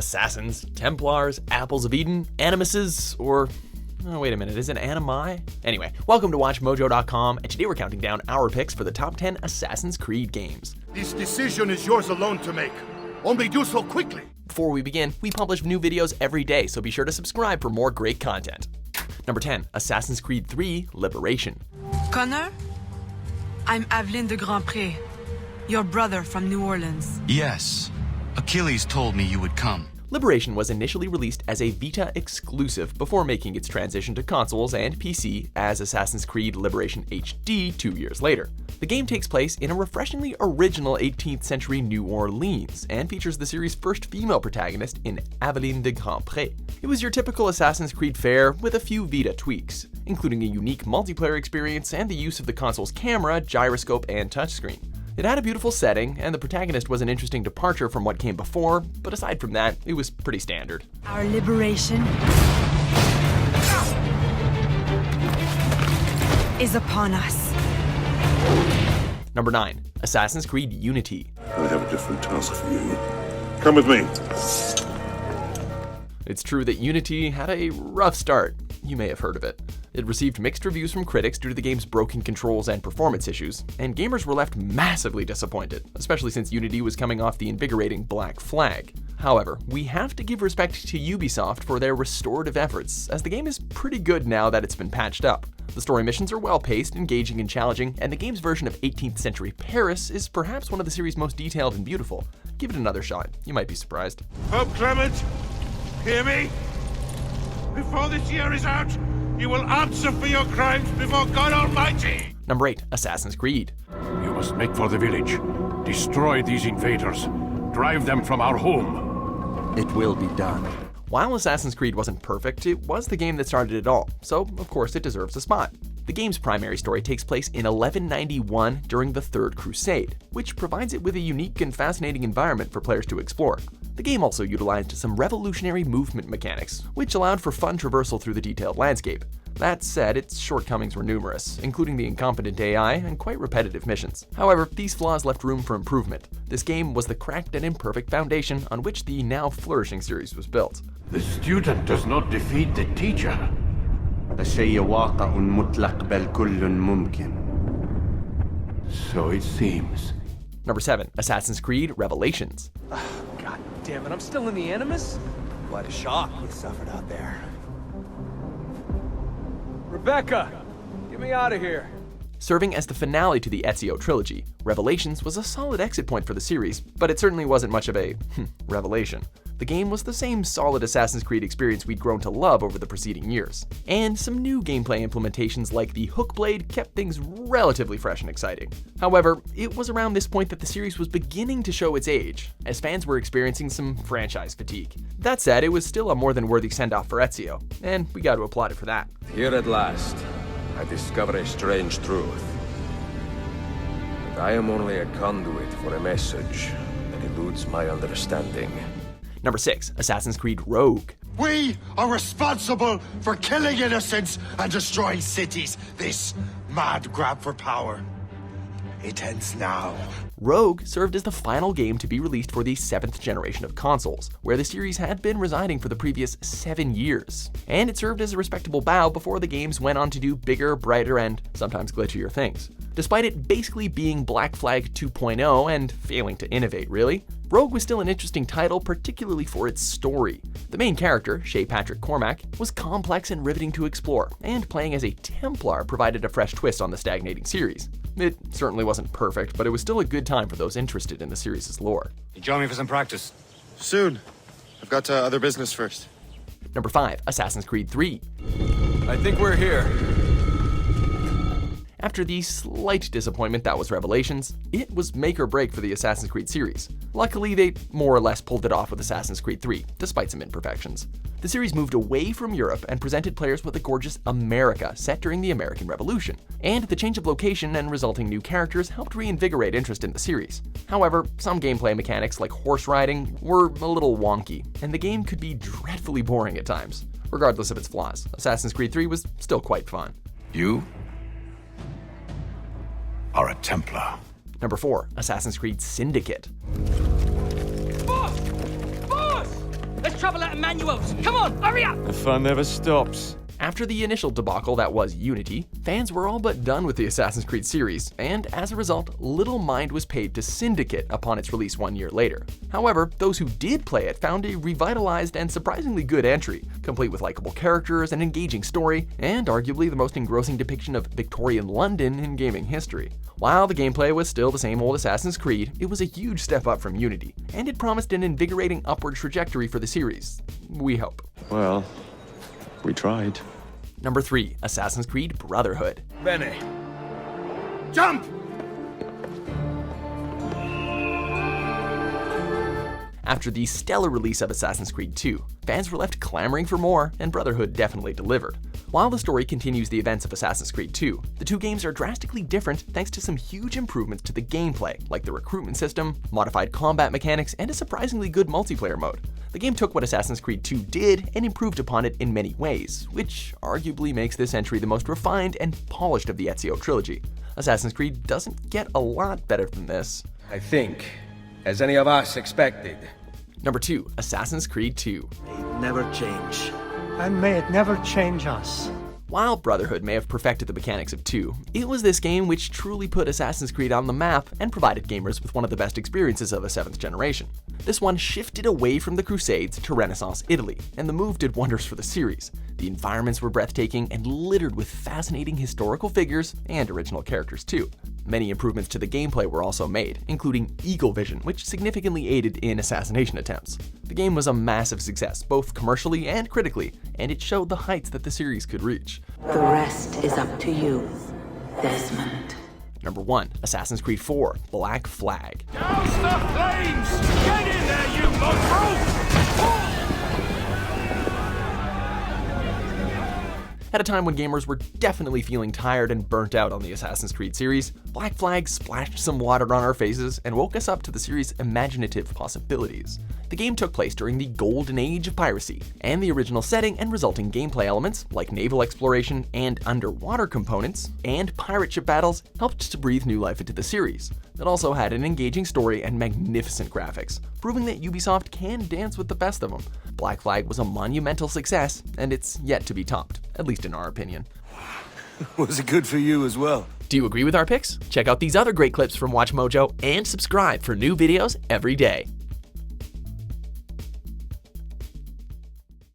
Assassins, Templars, Apples of Eden, Animuses, or... oh, wait a minute, is it Animi? Anyway, welcome to WatchMojo.com, and today we're counting down our picks for the top 10 Assassin's Creed games. This decision is yours alone to make. Only do so quickly. Before we begin, we publish new videos every day, so be sure to subscribe for more great content. Number 10, Assassin's Creed 3 Liberation. Connor, I'm Aveline de Grandpré, your brother from New Orleans. Yes. Achilles told me you would come. Liberation was initially released as a Vita exclusive before making its transition to consoles and PC as Assassin's Creed Liberation HD 2 years later. The game takes place in a refreshingly original 18th century New Orleans and features the series' first female protagonist in Aveline de Grandpré. It was your typical Assassin's Creed fare with a few Vita tweaks, including a unique multiplayer experience and the use of the console's camera, gyroscope, and touchscreen. It had a beautiful setting, and the protagonist was an interesting departure from what came before, but aside from that, it was pretty standard. Our liberation is upon us. Number 9, Assassin's Creed Unity. I have a different task for you. Come with me. It's true that Unity had a rough start. You may have heard of it. It received mixed reviews from critics due to the game's broken controls and performance issues, and gamers were left massively disappointed, especially since Unity was coming off the invigorating Black Flag. However, we have to give respect to Ubisoft for their restorative efforts, as the game is pretty good now that it's been patched up. The story missions are well-paced, engaging, and challenging, and the game's version of 18th century Paris is perhaps one of the series' most detailed and beautiful. Give it another shot, you might be surprised. Pope Clement, hear me? Before this year is out, you will answer for your crimes before God Almighty! Number 8, Assassin's Creed. You must make for the village. Destroy these invaders. Drive them from our home. It will be done. While Assassin's Creed wasn't perfect, it was the game that started it all, so of course it deserves a spot. The game's primary story takes place in 1191 during the Third Crusade, which provides it with a unique and fascinating environment for players to explore. The game also utilized some revolutionary movement mechanics, which allowed for fun traversal through the detailed landscape. That said, its shortcomings were numerous, including the incompetent AI and quite repetitive missions. However, these flaws left room for improvement. This game was the cracked and imperfect foundation on which the now flourishing series was built. The student does not defeat the teacher. الشيء واقع مطلق بل كل ممكن. So it seems. Number 7, Assassin's Creed Revelations. God damn it, I'm still in the Animus? Quite a shock you suffered out there. Rebecca, get me out of here. Serving as the finale to the Ezio trilogy, Revelations was a solid exit point for the series, but it certainly wasn't much of a revelation. The game was the same solid Assassin's Creed experience we'd grown to love over the preceding years. And some new gameplay implementations like the hook blade kept things relatively fresh and exciting. However, it was around this point that the series was beginning to show its age, as fans were experiencing some franchise fatigue. That said, it was still a more than worthy send-off for Ezio, and we got to applaud it for that. Here at last, I discover a strange truth. That I am only a conduit for a message that eludes my understanding. Number 6, Assassin's Creed Rogue. We are responsible for killing innocents and destroying cities. This mad grab for power. It ends now. Rogue served as the final game to be released for the 7th generation of consoles, where the series had been residing for the previous 7 years. And it served as a respectable bow before the games went on to do bigger, brighter, and sometimes glitchier things. Despite it basically being Black Flag 2.0 and failing to innovate, really, Rogue was still an interesting title, particularly for its story. The main character, Shay Patrick Cormac, was complex and riveting to explore, and playing as a Templar provided a fresh twist on the stagnating series. It certainly wasn't perfect, but it was still a good time for those interested in the series' lore. You join me for some practice? Soon. I've got other business first. Number 5, Assassin's Creed 3. I think we're here. After the slight disappointment that was Revelations, it was make or break for the Assassin's Creed series. Luckily, they more or less pulled it off with Assassin's Creed 3, despite some imperfections. The series moved away from Europe and presented players with a gorgeous America set during the American Revolution, and the change of location and resulting new characters helped reinvigorate interest in the series. However, some gameplay mechanics like horse riding were a little wonky, and the game could be dreadfully boring at times. Regardless of its flaws, Assassin's Creed 3 was still quite fun. You are a Templar. Number 4, Assassin's Creed Syndicate. Boss! Boss! manuals. Come on, hurry up! The fun never stops. After the initial debacle that was Unity, fans were all but done with the Assassin's Creed series, and as a result, little mind was paid to Syndicate upon its release 1 year later. However, those who did play it found a revitalized and surprisingly good entry, complete with likable characters, an engaging story, and arguably the most engrossing depiction of Victorian London in gaming history. While the gameplay was still the same old Assassin's Creed, it was a huge step up from Unity, and it promised an invigorating upward trajectory for the series. We hope. Well, we tried. Number 3. Assassin's Creed Brotherhood. Bene. Jump! After the stellar release of Assassin's Creed 2, fans were left clamoring for more, and Brotherhood definitely delivered. While the story continues the events of Assassin's Creed 2, the two games are drastically different thanks to some huge improvements to the gameplay, like the recruitment system, modified combat mechanics, and a surprisingly good multiplayer mode. The game took what Assassin's Creed 2 did and improved upon it in many ways, which arguably makes this entry the most refined and polished of the Ezio trilogy. Assassin's Creed doesn't get a lot better than this. I think, as any of us expected. Number 2. Assassin's Creed 2. Never change. And may it never change us. While Brotherhood may have perfected the mechanics of 2, it was this game which truly put Assassin's Creed on the map and provided gamers with one of the best experiences of the 7th generation. This one shifted away from the Crusades to Renaissance Italy, and the move did wonders for the series. The environments were breathtaking and littered with fascinating historical figures and original characters too. Many improvements to the gameplay were also made, including eagle vision, which significantly aided in assassination attempts. The game was a massive success, both commercially and critically, and it showed the heights that the series could reach. The rest is up to you, Desmond. Number 1. Assassin's Creed 4 Black Flag. Douse the flames! Get in there, you mongrel! At a time when gamers were definitely feeling tired and burnt out on the Assassin's Creed series, Black Flag splashed some water on our faces and woke us up to the series' imaginative possibilities. The game took place during the golden age of piracy, and the original setting and resulting gameplay elements, like naval exploration and underwater components, and pirate ship battles, helped to breathe new life into the series. It also had an engaging story and magnificent graphics, proving that Ubisoft can dance with the best of them. Black Flag was a monumental success, and it's yet to be topped, at least in our opinion. Was it good for you as well? Do you agree with our picks? Check out these other great clips from WatchMojo and subscribe for new videos every day.